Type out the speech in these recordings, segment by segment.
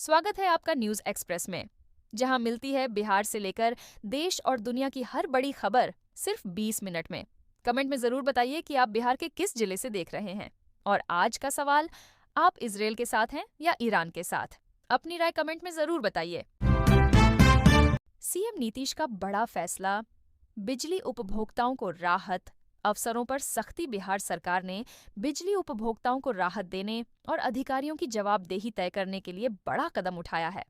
स्वागत है आपका न्यूज एक्सप्रेस में, जहां मिलती है बिहार से लेकर देश और दुनिया की हर बड़ी खबर सिर्फ 20 मिनट में। कमेंट में जरूर बताइए कि आप बिहार के किस जिले से देख रहे हैं। और आज का सवाल, आप इजराइल के साथ हैं या ईरान के साथ? अपनी राय कमेंट में जरूर बताइए। सीएम नीतीश का बड़ा फैसला, बिजली उपभोक्ताओं को राहत, अफसरों पर सख्ती। बिहार सरकार ने बिजली उपभोक्ताओं को राहत देने और अधिकारियों की जवाबदेही तय करने के लिए बड़ा कदम उठाया है।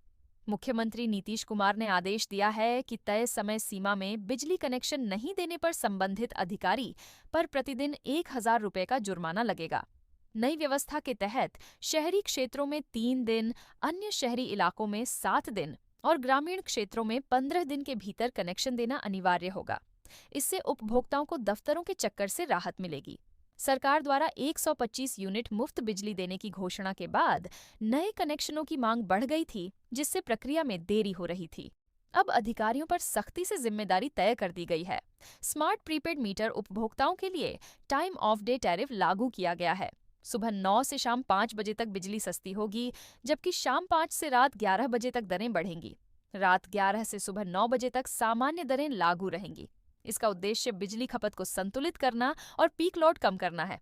मुख्यमंत्री नीतीश कुमार ने आदेश दिया है कि तय समय सीमा में बिजली कनेक्शन नहीं देने पर संबंधित अधिकारी पर प्रतिदिन 1,000 रुपये का जुर्माना लगेगा। नई व्यवस्था के तहत शहरी क्षेत्रों में 3 दिन, अन्य शहरी इलाकों में 7 दिन और ग्रामीण क्षेत्रों में 15 दिन के भीतर कनेक्शन देना अनिवार्य होगा। इससे उपभोक्ताओं को दफ्तरों के चक्कर से राहत मिलेगी। सरकार द्वारा 125 यूनिट मुफ्त बिजली देने की घोषणा के बाद नए कनेक्शनों की मांग बढ़ गई थी, जिससे प्रक्रिया में देरी हो रही थी। अब अधिकारियों पर सख्ती से जिम्मेदारी तय कर दी गई है। स्मार्ट प्रीपेड मीटर उपभोक्ताओं के लिए टाइम ऑफ डे टैरिफ लागू किया गया है। सुबह 9 से शाम 5 बजे तक बिजली सस्ती होगी, जबकि शाम 5 से रात 11 बजे तक दरें बढ़ेंगी। रात 11 से सुबह 9 बजे तक सामान्य दरें लागू रहेंगी। इसका उद्देश्य बिजली खपत को संतुलित करना और पीक लोड कम करना है।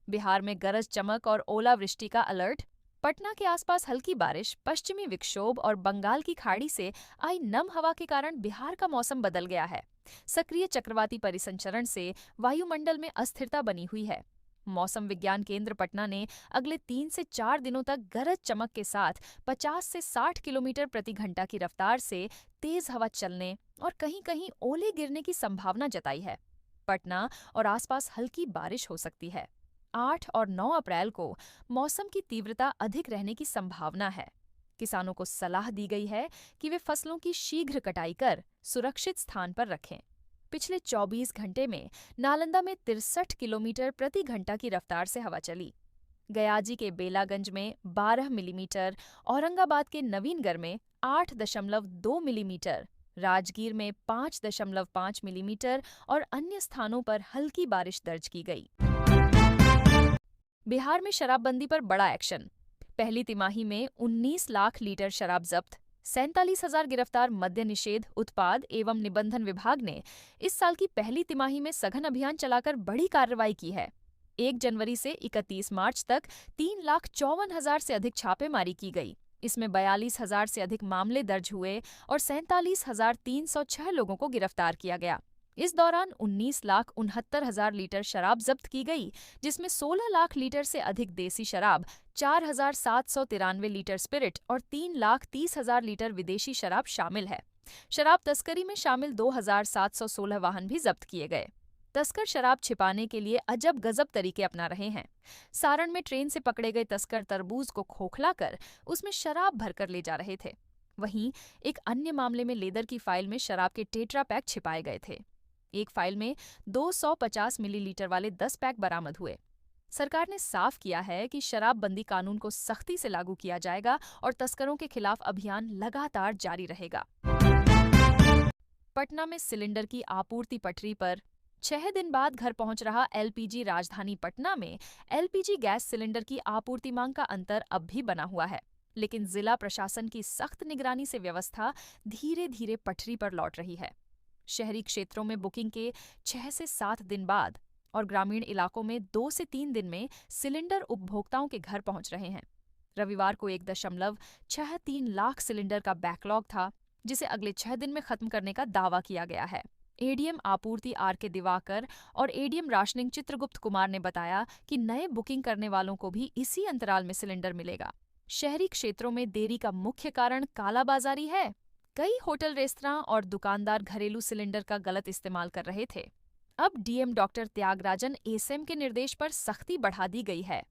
बिहार में गरज चमक और ओलावृष्टि का अलर्ट। पटना के आसपास हल्की बारिश, पश्चिमी विक्षोभ और बंगाल की खाड़ी से आई नम हवा के कारण बिहार का मौसम बदल गया है। सक्रिय चक्रवाती परिसंचरण से वायुमंडल में अस्थिरता बनी हुई है। मौसम विज्ञान केंद्र पटना ने अगले 3 से 4 दिनों तक गरज चमक के साथ 50 से 60 किलोमीटर प्रति घंटा की रफ्तार से तेज हवा चलने और कहीं-कहीं ओले गिरने की संभावना जताई है। पटना और आसपास हल्की बारिश हो सकती है। 8 और 9 अप्रैल को मौसम की तीव्रता अधिक रहने की संभावना है। किसानों को सलाह दी गई है कि वे फसलों की शीघ्र कटाई कर सुरक्षित स्थान पर रखें। पिछले 24 घंटे में नालंदा में 63 किलोमीटर प्रति घंटा की रफ्तार से हवा चली। गयाजी के बेलागंज में 12 मिलीमीटर, औरंगाबाद के नवीनगढ़ में 8.2 मिलीमीटर, राजगीर में 5.5 मिलीमीटर और अन्य स्थानों पर हल्की बारिश दर्ज की गई। बिहार में शराबबंदी पर बड़ा एक्शन। पहली तिमाही में 19 लाख लीटर शराब जब्त, 47,000 गिरफ्तार। मद्य निषेध, उत्पाद एवं निबंधन विभाग ने इस साल की पहली तिमाही में सघन अभियान चलाकर बड़ी कार्रवाई की है। 1 जनवरी से 31 मार्च तक 3,54,000 से अधिक छापेमारी की गई। इसमें 42,000 से अधिक मामले दर्ज हुए और 47,306 लोगों को गिरफ्तार किया गया। इस दौरान 19,69,000 लीटर शराब जब्त की गई, जिसमें 16 लाख लीटर से अधिक देसी शराब, 4,793 लीटर स्पिरिट और 3,30,000 लीटर विदेशी शराब शामिल है। शराब तस्करी में शामिल 2,716 वाहन भी जब्त किए गए। तस्कर शराब छिपाने के लिए अजब गजब तरीके अपना रहे हैं। सारण में ट्रेन से पकड़े गए तस्कर तरबूज को खोखलाकर उसमें शराब भरकर ले जा रहे थे। वहीं एक अन्य मामले में लेदर की फाइल में शराब के टेट्रा पैक छिपाए गए थे। एक फाइल में 250 मिलीलीटर वाले 10 पैक बरामद हुए। सरकार ने साफ किया है कि शराबबंदी कानून को सख्ती से लागू किया जाएगा और तस्करों के खिलाफ अभियान लगातार जारी रहेगा। पटना में सिलेंडर की आपूर्ति पटरी पर। 6 दिन बाद घर पहुंच रहा एलपीजी। राजधानी पटना में एलपीजी गैस सिलेंडर की आपूर्ति मांग का अंतर अब भी बना हुआ है, लेकिन जिला प्रशासन की सख्त निगरानी से व्यवस्था धीरे धीरे पटरी पर लौट रही है। शहरी क्षेत्रों में बुकिंग के 6 से 7 दिन बाद और ग्रामीण इलाकों में 2 से 3 दिन में सिलेंडर उपभोक्ताओं के घर पहुंच रहे हैं। रविवार को 1.63 लाख सिलेंडर का बैकलॉग था, जिसे अगले 6 दिन में खत्म करने का दावा किया गया है। एडीएम आपूर्ति आर.के. दिवाकर और एडीएम राशनिंग चित्रगुप्त कुमार ने बताया कि नए बुकिंग करने वालों को भी इसी अंतराल में सिलेंडर मिलेगा। शहरी क्षेत्रों में देरी का मुख्य कारण कालाबाजारी है। कई होटल, रेस्तरां और दुकानदार घरेलू सिलेंडर का गलत इस्तेमाल कर रहे थे। अब डीएम डॉक्टर त्यागराजन एसएम के निर्देश पर सख्ती बढ़ा दी गई है।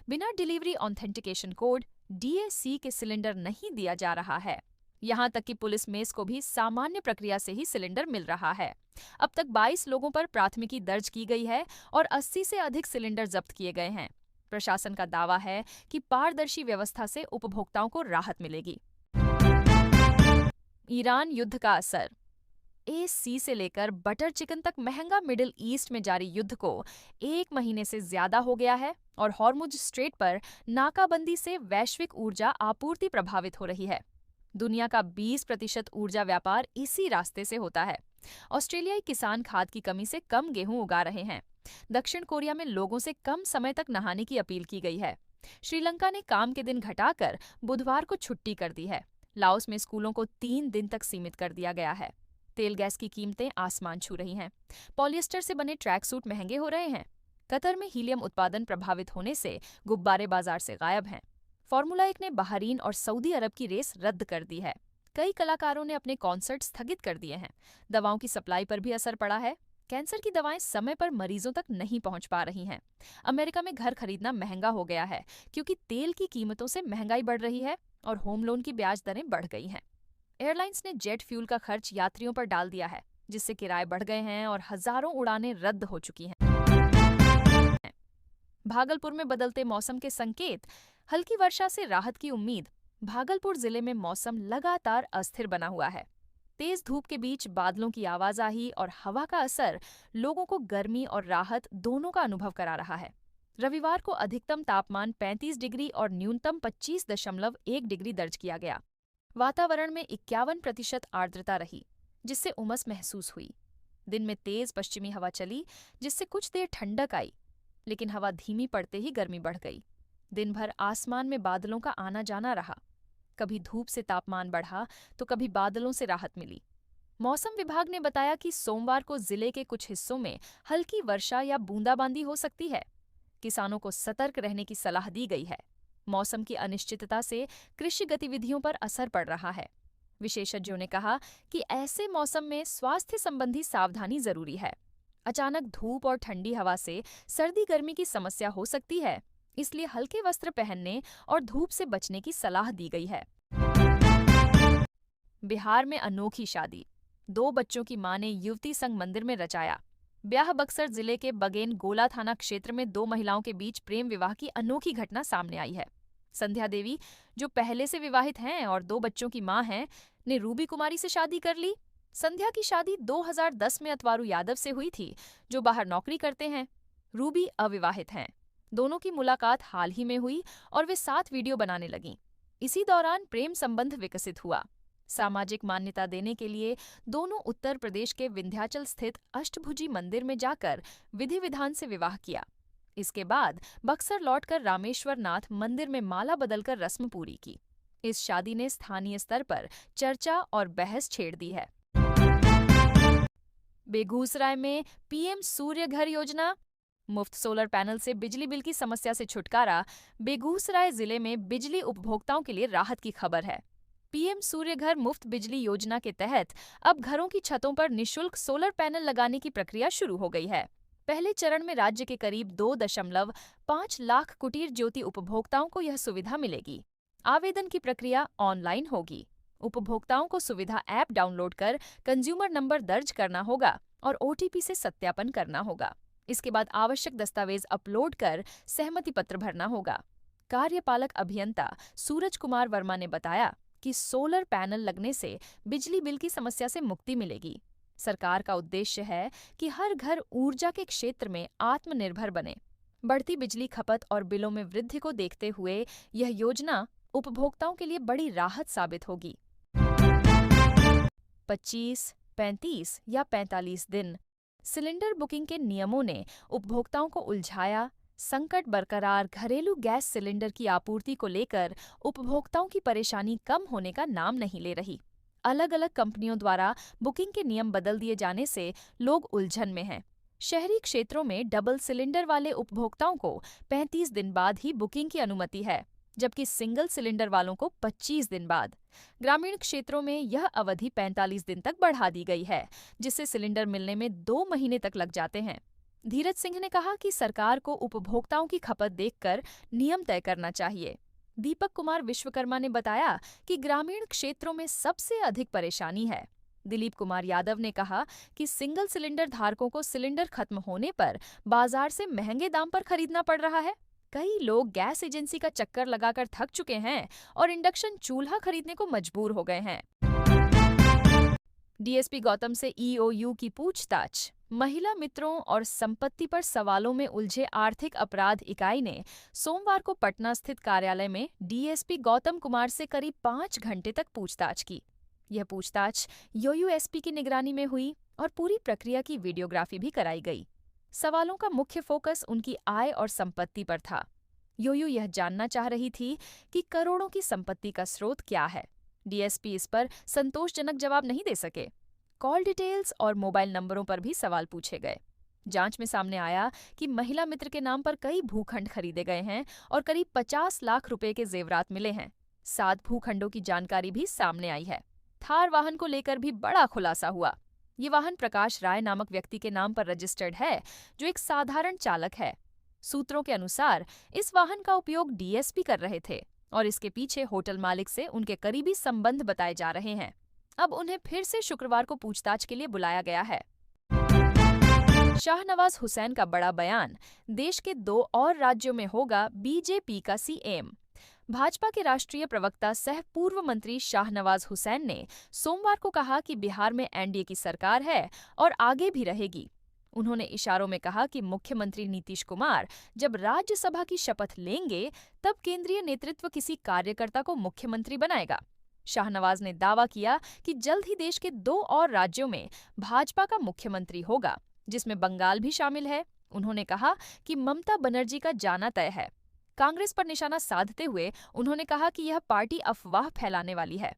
बिना डिलीवरी ऑथेंटिकेशन कोड डीएसी के सिलेंडर नहीं दिया जा रहा है। यहां तक कि पुलिस मेस को भी सामान्य प्रक्रिया से ही सिलेंडर मिल रहा है। अब तक 22 लोगों पर प्राथमिकी दर्ज की गई है और 80 से अधिक सिलेंडर जब्त किए गए हैं। प्रशासन का दावा है कि पारदर्शी व्यवस्था से उपभोक्ताओं को राहत मिलेगी। ईरान युद्ध का असर। UAC से लेकर बटर चिकन तक महंगा मिडिल ईस्ट में जारी युद्ध को 1 महीने से ज्यादा हो गया है और हॉर्मुज स्ट्रेट पर नाकाबंदी से वैश्विक ऊर्जा आपूर्ति प्रभावित हो रही है। दुनिया का 20% ऊर्जा व्यापार इसी रास्ते से होता है। ऑस्ट्रेलियाई किसान खाद की कमी से कम गेहूं उगा रहे हैं। दक्षिण कोरिया में लोगों से कम समय तक नहाने की अपील की गई है। श्रीलंका ने काम के दिन घटाकर बुधवार को छुट्टी कर दी है। लाओस में स्कूलों को 3 दिन तक सीमित कर दिया गया है। तेल गैस की कीमतें आसमान छू रही हैं। पॉलिएस्टर से बने ट्रैक सूट महंगे हो रहे हैं। कतर में हीलियम उत्पादन प्रभावित होने से गुब्बारे बाजार से गायब हैं। फार्मूला 1 ने बहरीन और सऊदी अरब की रेस रद्द कर दी है। कई कलाकारों ने अपने कॉन्सर्ट स्थगित कर दिए हैं। दवाओं की सप्लाई पर भी असर पड़ा है। कैंसर की दवाएं समय पर मरीजों तक नहीं पहुंच पा रही हैं। अमेरिका में घर खरीदना महंगा हो गया है क्योंकि तेल की कीमतों से महंगाई बढ़ रही है और होम लोन की ब्याज दरें बढ़ गई हैं। एयरलाइंस ने जेट फ्यूल का खर्च यात्रियों पर डाल दिया है, जिससे किराए बढ़ गए हैं और हजारों उड़ानें रद्द हो चुकी हैं। भागलपुर में बदलते मौसम के संकेत, हल्की वर्षा से राहत की उम्मीद। भागलपुर जिले में मौसम लगातार अस्थिर बना हुआ है। तेज धूप के बीच बादलों की आवाजाही और हवा का असर लोगों को गर्मी और राहत दोनों का अनुभव करा रहा है। रविवार को अधिकतम तापमान 35 डिग्री और न्यूनतम 25.1 डिग्री दर्ज किया गया। वातावरण में 51% आर्द्रता रही, जिससे उमस महसूस हुई। दिन में तेज पश्चिमी हवा चली, जिससे कुछ देर ठंडक आई, लेकिन हवा धीमी पड़ते ही गर्मी बढ़ गई। दिन भर आसमान में बादलों का आना जाना रहा। कभी धूप से तापमान बढ़ा तो कभी बादलों से राहत मिली। मौसम विभाग ने बताया कि सोमवार को जिले के कुछ हिस्सों में हल्की वर्षा या बूंदाबांदी हो सकती है। किसानों को सतर्क रहने की सलाह दी गई है। मौसम की अनिश्चितता से कृषि गतिविधियों पर असर पड़ रहा है। विशेषज्ञों ने कहा कि ऐसे मौसम में स्वास्थ्य संबंधी सावधानी जरूरी है। अचानक धूप और ठंडी हवा से सर्दी गर्मी की समस्या हो सकती है, इसलिए हल्के वस्त्र पहनने और धूप से बचने की सलाह दी गई है। बिहार में अनोखी शादी, 2 बच्चों की मां ने युवती संग मंदिर में रचाया। ब्याह बक्सर जिले के बगेन गोला थाना क्षेत्र में 2 महिलाओं के बीच प्रेम विवाह की अनोखी घटना सामने आई है। संध्या देवी, जो पहले से विवाहित हैं और 2 बच्चों की मां हैं, ने रूबी कुमारी से शादी कर ली। संध्या की शादी 2010 में अतवारू यादव से हुई थी, जो बाहर नौकरी करते हैं। रूबी अविवाहित हैं। दोनों की मुलाकात हाल ही में हुई और वे साथ वीडियो बनाने लगीं। इसी दौरान प्रेम संबंध विकसित हुआ। सामाजिक मान्यता देने के लिए दोनों उत्तर प्रदेश के विंध्याचल स्थित अष्टभुजी मंदिर में जाकर विधि विधान से विवाह किया। इसके बाद बक्सर लौटकर रामेश्वर नाथ मंदिर में माला बदलकर रस्म पूरी की। इस शादी ने स्थानीय स्तर पर चर्चा और बहस छेड़ दी है। बेगूसराय में पीएम सूर्य घर योजना, मुफ्त सोलर पैनल से बिजली बिल की समस्या से छुटकारा। बेगूसराय जिले में बिजली उपभोक्ताओं के लिए राहत की खबर है। पीएम सूर्य घर मुफ्त बिजली योजना के तहत अब घरों की छतों पर निःशुल्क सोलर पैनल लगाने की प्रक्रिया शुरू हो गई है। पहले चरण में राज्य के करीब 2.5 लाख कुटीर ज्योति उपभोक्ताओं को यह सुविधा मिलेगी। आवेदन की प्रक्रिया ऑनलाइन होगी। उपभोक्ताओं को सुविधा ऐप डाउनलोड कर कंज्यूमर नंबर दर्ज करना होगा और OTP से सत्यापन करना होगा। इसके बाद आवश्यक दस्तावेज अपलोड कर सहमति पत्र भरना होगा। कार्यपालक अभियंता सूरज कुमार वर्मा ने बताया कि सोलर पैनल लगने से बिजली बिल की समस्या से मुक्ति मिलेगी। सरकार का उद्देश्य है कि हर घर ऊर्जा के क्षेत्र में आत्मनिर्भर बने। बढ़ती बिजली खपत और बिलों में वृद्धि को देखते हुए यह योजना उपभोक्ताओं के लिए बड़ी राहत साबित होगी। 25, 35 या 45 दिन, सिलेंडर बुकिंग के नियमों ने उपभोक्ताओं को उलझाया। संकट बरकरार, घरेलू गैस सिलेंडर की आपूर्ति को लेकर उपभोक्ताओं की परेशानी कम होने का नाम नहीं ले रही। अलग अलग कंपनियों द्वारा बुकिंग के नियम बदल दिए जाने से लोग उलझन में हैं। शहरी क्षेत्रों में डबल सिलेंडर वाले उपभोक्ताओं को 35 दिन बाद ही बुकिंग की अनुमति है, जबकि सिंगल सिलेंडर वालों को 25 दिन बाद। ग्रामीण क्षेत्रों में यह अवधि 45 दिन तक बढ़ा दी गई है, जिससे सिलेंडर मिलने में 2 महीने तक लग जाते हैं। धीरज सिंह ने कहा कि सरकार को उपभोक्ताओं की खपत देखकर नियम तय करना चाहिए। दीपक कुमार विश्वकर्मा ने बताया कि ग्रामीण क्षेत्रों में सबसे अधिक परेशानी है। दिलीप कुमार यादव ने कहा कि सिंगल सिलेंडर धारकों को सिलेंडर खत्म होने पर बाजार से महंगे दाम पर खरीदना पड़ रहा है। कई लोग गैस एजेंसी का चक्कर लगाकर थक चुके हैं और इंडक्शन चूल्हा खरीदने को मजबूर हो गए हैं। डीएसपी गौतम से ईओयू की पूछताछ। महिला मित्रों और संपत्ति पर सवालों में उलझे आर्थिक अपराध इकाई ने सोमवार को पटना स्थित कार्यालय में डीएसपी गौतम कुमार से करीब 5 घंटे तक पूछताछ की। यह पूछताछ यूएसपी की निगरानी में हुई और पूरी प्रक्रिया की वीडियोग्राफी भी कराई गई। सवालों का मुख्य फोकस उनकी आय और संपत्ति पर था। यूयू यह जानना चाह रही थी कि करोड़ों की संपत्ति का स्रोत क्या है। डीएसपी इस पर संतोषजनक जवाब नहीं दे सके। कॉल डिटेल्स और मोबाइल नंबरों पर भी सवाल पूछे गए। जांच में सामने आया कि महिला मित्र के नाम पर कई भूखंड खरीदे गए हैं और करीब 50 लाख रुपए के जेवरात मिले हैं। 7 भूखंडों की जानकारी भी सामने आई है। थार वाहन को लेकर भी बड़ा खुलासा हुआ। ये वाहन प्रकाश राय नामक व्यक्ति के नाम पर रजिस्टर्ड है, जो एक साधारण चालक है। सूत्रों के अनुसार इस वाहन का उपयोग डीएसपी कर रहे थे और इसके पीछे होटल मालिक से उनके करीबी संबंध बताए जा रहे हैं। अब उन्हें फिर से शुक्रवार को पूछताछ के लिए बुलाया गया है। शाहनवाज हुसैन का बड़ा बयान, देश के 2 और राज्यों में होगा बीजेपी का सीएम। भाजपा के राष्ट्रीय प्रवक्ता सह पूर्व मंत्री शाहनवाज हुसैन ने सोमवार को कहा कि बिहार में एनडीए की सरकार है और आगे भी रहेगी। उन्होंने इशारों में कहा कि मुख्यमंत्री नीतीश कुमार जब राज्यसभा की शपथ लेंगे, तब केंद्रीय नेतृत्व किसी कार्यकर्ता को मुख्यमंत्री बनाएगा। शाहनवाज ने दावा किया कि जल्द ही देश के 2 और राज्यों में भाजपा का मुख्यमंत्री होगा, जिसमें बंगाल भी शामिल है। उन्होंने कहा कि ममता बनर्जी का जाना तय है। कांग्रेस पर निशाना साधते हुए उन्होंने कहा कि यह पार्टी अफवाह फैलाने वाली है।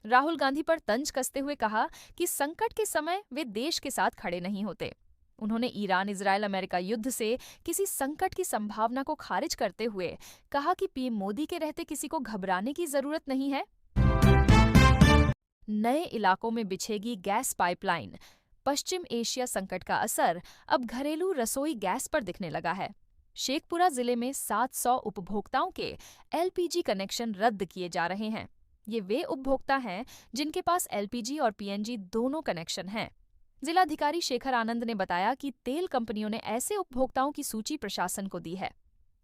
राहुल गांधी पर तंज कसते हुए कहा कि संकट के समय वे देश के साथ खड़े नहीं होते। उन्होंने ईरान इजरायल अमेरिका युद्ध से किसी संकट की संभावना को खारिज करते हुए कहा कि पीएम मोदी के रहते किसी को घबराने की जरूरत नहीं है। नए इलाकों में बिछेगी गैस पाइपलाइन। पश्चिम एशिया संकट का असर अब घरेलू रसोई गैस पर दिखने लगा है। शेखपुरा जिले में 700 उपभोक्ताओं के एलपीजी कनेक्शन रद्द किए जा रहे हैं। ये वे उपभोक्ता हैं जिनके पास एलपीजी और पीएनजी दोनों कनेक्शन हैं। जिलाधिकारी शेखर आनंद ने बताया कि तेल कंपनियों ने ऐसे उपभोक्ताओं की सूची प्रशासन को दी है।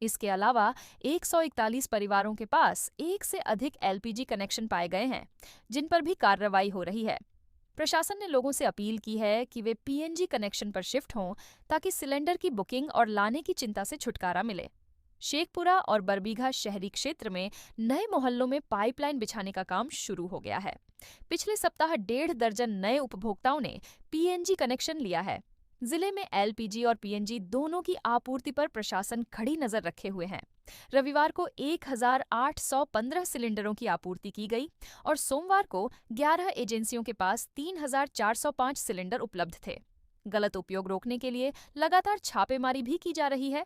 इसके अलावा 141 परिवारों के पास 1 से अधिक एलपीजी कनेक्शन पाए गए हैं, जिन पर भी कार्रवाई हो रही है। प्रशासन ने लोगों से अपील की है कि वे पीएनजी कनेक्शन पर शिफ्ट हों, ताकि सिलेंडर की बुकिंग और लाने की चिंता से छुटकारा मिले। शेखपुरा और बरबीघा शहरी क्षेत्र में नए मोहल्लों में पाइपलाइन बिछाने का काम शुरू हो गया है। पिछले सप्ताह 1.5 दर्जन नए उपभोक्ताओं ने पीएनजी कनेक्शन लिया है। जिले में एलपीजी और पीएनजी दोनों की आपूर्ति पर प्रशासन कड़ी नजर रखे हुए हैं। रविवार को 1815 सिलेंडरों की आपूर्ति की गई और सोमवार को 11 एजेंसियों के पास 3405 सिलेंडर उपलब्ध थे। गलत उपयोग रोकने के लिए लगातार छापेमारी भी की जा रही है।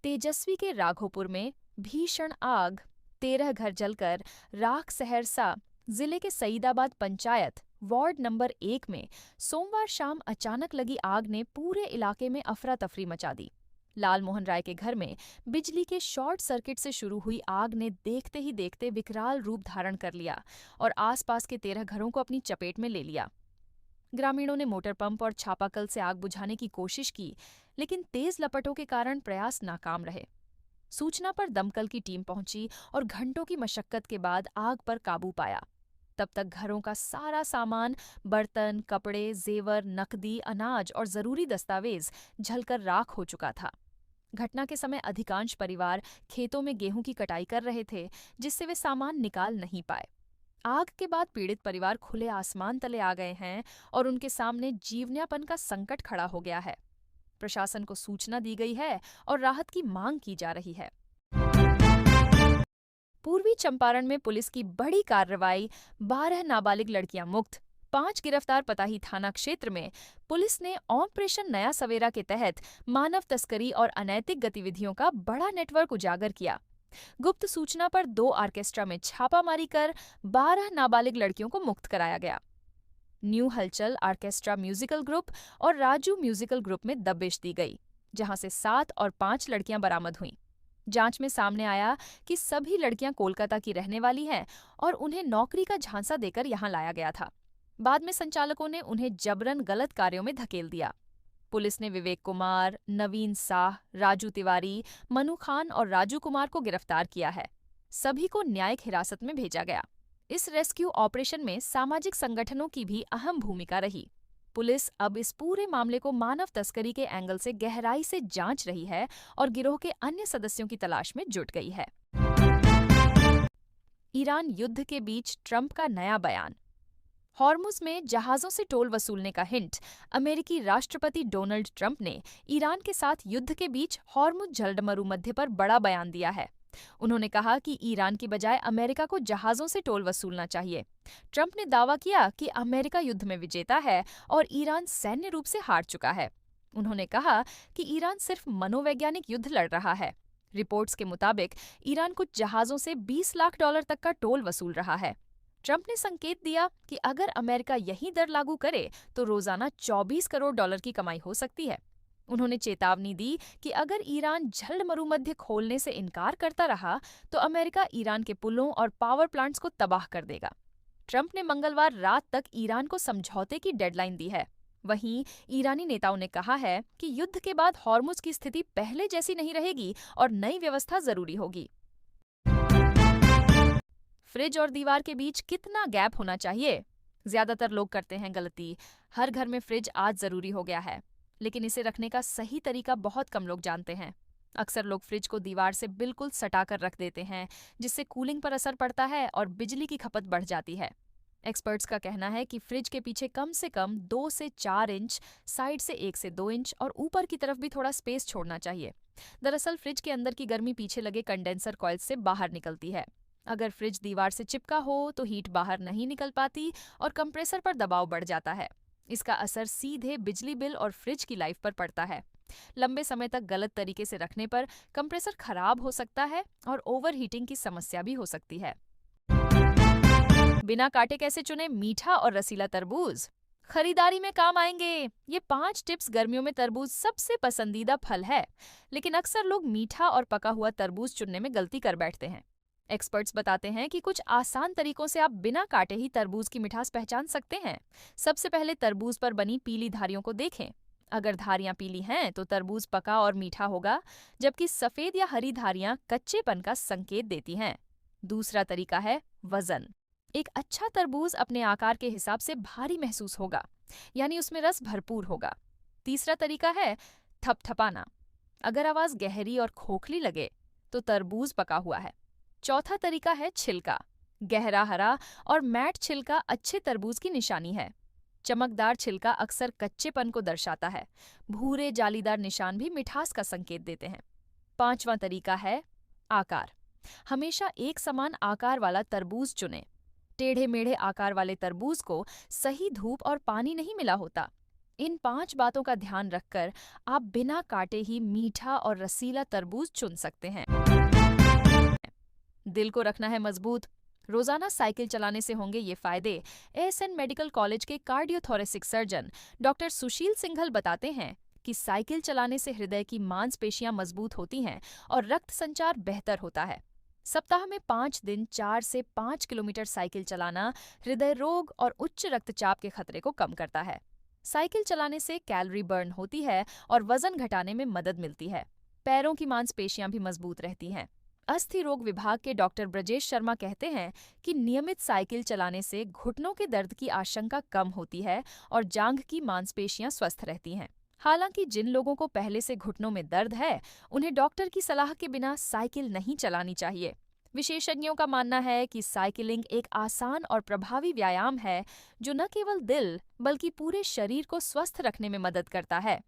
तेजस्वी के राघोपुर में भीषण आग, 13 घर जलकर राख। सहरसा जिले के सईदाबाद पंचायत वार्ड नंबर 1 में सोमवार शाम अचानक लगी आग ने पूरे इलाके में अफरा तफरी मचा दी। लालमोहन राय के घर में बिजली के शॉर्ट सर्किट से शुरू हुई आग ने देखते ही देखते विकराल रूप धारण कर लिया और आसपास के 13 घरों को अपनी चपेट में ले लिया। ग्रामीणों ने मोटर पंप और छापाकल से आग बुझाने की कोशिश की, लेकिन तेज लपटों के कारण प्रयास नाकाम रहे। सूचना पर दमकल की टीम पहुंची और घंटों की मशक्कत के बाद आग पर काबू पाया। तब तक घरों का सारा सामान, बर्तन, कपड़े, जेवर, नकदी, अनाज और जरूरी दस्तावेज जलकर राख हो चुका था। घटना के समय अधिकांश परिवार खेतों में गेहूं की कटाई कर रहे थे, जिससे वे सामान निकाल नहीं पाए। आग के बाद पीड़ित परिवार खुले आसमान तले आ गए हैं और उनके सामने जीवन्यापन का संकट खड़ा हो गया है। प्रशासन को सूचना दी गई है और राहत की मांग की जा रही है। पूर्वी चंपारण में पुलिस की बड़ी कार्रवाई, 12 नाबालिग लड़कियां मुक्त। 5 गिरफ्तार। पताही थाना क्षेत्र में पुलिस ने ऑपरेशन नया सवेरा के तहत मानव तस्करी और अनैतिक गतिविधियों का बड़ा नेटवर्क उजागर किया। गुप्त सूचना पर 2 ऑर्केस्ट्रा में छापामारी कर 12 नाबालिग लड़कियों को मुक्त कराया गया। न्यू हलचल ऑर्केस्ट्रा म्यूजिकल ग्रुप और राजू म्यूजिकल ग्रुप में दबिश दी गई, जहां से 7 और 5 लड़कियां बरामद हुईं। जांच में सामने आया कि सभी लड़कियां कोलकाता की रहने वाली हैं और उन्हें नौकरी का झांसा देकर यहां लाया गया था। बाद में संचालकों ने उन्हें जबरन गलत कार्यों में धकेल दिया। पुलिस ने विवेक कुमार, नवीन साह, राजू तिवारी, मनु खान और राजू कुमार को गिरफ्तार किया है। सभी को न्यायिक हिरासत में भेजा गया। इस रेस्क्यू ऑपरेशन में सामाजिक संगठनों की भी अहम भूमिका रही। पुलिस अब इस पूरे मामले को मानव तस्करी के एंगल से गहराई से जांच रही है और गिरोह के अन्य सदस्यों की तलाश में जुट गई है। ईरान युद्ध के बीच ट्रंप का नया बयान। हॉर्मुज में जहाजों से टोल वसूलने का हिंट। अमेरिकी राष्ट्रपति डोनाल्ड ट्रंप ने ईरान के साथ युद्ध के बीच हॉर्मुज जलमरू मध्य पर बड़ा बयान दिया है। उन्होंने कहा कि ईरान की बजाय अमेरिका को जहाजों से टोल वसूलना चाहिए। ट्रंप ने दावा किया कि अमेरिका युद्ध में विजेता है और ईरान सैन्य रूप से हार चुका है। उन्होंने कहा कि ईरान सिर्फ मनोवैज्ञानिक युद्ध लड़ रहा है। रिपोर्ट्स के मुताबिक ईरान कुछ जहाजों से $20 लाख तक का टोल वसूल रहा है। ट्रंप ने संकेत दिया कि अगर अमेरिका यही दर लागू करे तो रोजाना $24 करोड़ की कमाई हो सकती है। उन्होंने चेतावनी दी कि अगर ईरान जलमरूमध्य खोलने से इनकार करता रहा तो अमेरिका ईरान के पुलों और पावर प्लांट्स को तबाह कर देगा। ट्रंप ने मंगलवार रात तक ईरान को समझौते की डेडलाइन दी है। वहीं ईरानी नेताओं ने कहा है कि युद्ध के बाद हॉर्मुज की स्थिति पहले जैसी नहीं रहेगी और नई व्यवस्था जरूरी होगी। फ्रिज और दीवार के बीच कितना गैप होना चाहिए? ज्यादातर लोग करते हैं गलती। हर घर में फ्रिज आज जरूरी हो गया है, लेकिन इसे रखने का सही तरीका बहुत कम लोग जानते हैं। अक्सर लोग फ्रिज को दीवार से बिल्कुल सटाकर रख देते हैं, जिससे कूलिंग पर असर पड़ता है और बिजली की खपत बढ़ जाती है। एक्सपर्ट्स का कहना है कि फ्रिज के पीछे कम से कम 2 से 4 इंच, साइड से 1 से 2 इंच और ऊपर की तरफ भी थोड़ा स्पेस छोड़ना चाहिए। दरअसल फ्रिज के अंदर की गर्मी पीछे लगे कंडेंसर कॉइल से बाहर निकलती है। अगर फ्रिज दीवार से चिपका हो तो हीट बाहर नहीं निकल पाती और कंप्रेसर पर दबाव बढ़ जाता है। इसका असर सीधे बिजली बिल और फ्रिज की लाइफ पर पड़ता है। लंबे समय तक गलत तरीके से रखने पर कंप्रेसर खराब हो सकता है और ओवरहीटिंग की समस्या भी हो सकती है। बिना काटे कैसे चुने मीठा और रसीला तरबूज? खरीदारी में काम आएंगे। ये 5 टिप्स गर्मियों में तरबूज सबसे पसंदीदा फल है, लेकिन अक्सर लोग मीठा और पका हुआ तरबूज चुनने में गलती कर बैठते हैं। एक्सपर्ट्स बताते हैं कि कुछ आसान तरीकों से आप बिना काटे ही तरबूज की मिठास पहचान सकते हैं। सबसे पहले तरबूज पर बनी पीली धारियों को देखें। अगर धारियां पीली हैं तो तरबूज पका और मीठा होगा, जबकि सफेद या हरी धारियां कच्चेपन का संकेत देती हैं। दूसरा तरीका है वजन। एक अच्छा तरबूज अपने आकार के हिसाब से भारी महसूस होगा, यानी उसमें रस भरपूर होगा। तीसरा तरीका है थपथपाना। अगर आवाज गहरी और खोखली लगे तो तरबूज पका हुआ है। चौथा तरीका है छिलका। गहरा हरा और मैट छिलका अच्छे तरबूज की निशानी है। चमकदार छिलका अक्सर कच्चेपन को दर्शाता है। भूरे जालीदार निशान भी मिठास का संकेत देते हैं। पांचवा तरीका है आकार। हमेशा एक समान आकार वाला तरबूज चुनें। टेढ़े मेढ़े आकार वाले तरबूज को सही धूप और पानी नहीं मिला होता। इन 5 बातों का ध्यान रखकर आप बिना काटे ही मीठा और रसीला तरबूज चुन सकते हैं। दिल को रखना है मजबूत। रोजाना साइकिल चलाने से होंगे ये फायदे। एएसएन मेडिकल कॉलेज के कार्डियोथोरेसिक सर्जन डॉक्टर सुशील सिंघल बताते हैं कि साइकिल चलाने से हृदय की मांसपेशियां मजबूत होती हैं और रक्त संचार बेहतर होता है। सप्ताह में 5 दिन 4 से 5 किलोमीटर साइकिल चलाना हृदय रोग और उच्च रक्तचाप के खतरे को कम करता है। साइकिल चलाने से कैलोरी बर्न होती है और वजन घटाने में मदद मिलती है। पैरों की मांसपेशियां भी मजबूत रहती हैं। अस्थि रोग विभाग के डॉक्टर ब्रजेश शर्मा कहते हैं कि नियमित साइकिल चलाने से घुटनों के दर्द की आशंका कम होती है और जांघ की मांसपेशियां स्वस्थ रहती हैं। हालांकि जिन लोगों को पहले से घुटनों में दर्द है, उन्हें डॉक्टर की सलाह के बिना साइकिल नहीं चलानी चाहिए। विशेषज्ञों का मानना है कि साइकिलिंग एक आसान और प्रभावी व्यायाम है जो न केवल दिल बल्कि पूरे शरीर को स्वस्थ रखने में मदद करता है।